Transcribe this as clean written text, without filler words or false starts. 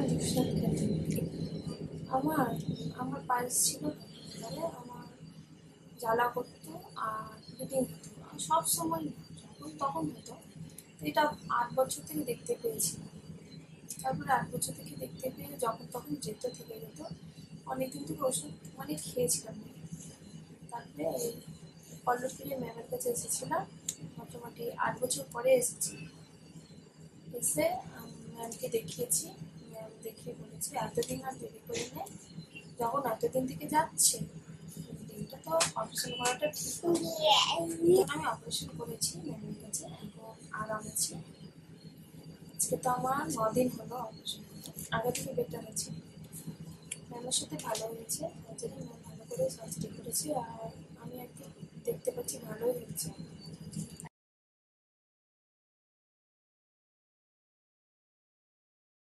Tuition খেতে আমার আমার পায়েস ছিল, তাহলে আমার জ্বালা করতো আর ব্লিডিং হতো। সব সময় যখন তখন হতো। তো এটা 8 বছর থেকে দেখতে পেয়েছি। তারপরে 8 বছর থেকে দেখতে পেয়ে যখন তখন যেত, থেকে যেত। অনেকদিন থেকে ওষুধ খেয়েছিলাম না। তারপরে পল্লবপুরে ম্যামের কাছে এসেছিলাম, মোটামুটি 8 বছর পরে এসেছি। এসে ম্যামকে দেখিয়েছি। ম্যাম দেখিয়ে বলেছে এতদিন আর দেরি করে নেই, যখন এতদিন থেকে যাচ্ছে দিনটা তো অপারেশন করাটা ঠিক হবে। আমি অপারেশন করেছি ম্যামের কাছে, এখন আরাম আছি। আজকে তো আমার 9 দিন হলো অপারেশন করতে, আগে থেকে বেটার আছে। ম্যামের সাথে ভালো হয়েছে, ম্যাম ভালো করে সার্জারি করেছি আর আমি একদম দেখতে পাচ্ছি ভালোই হয়েছে।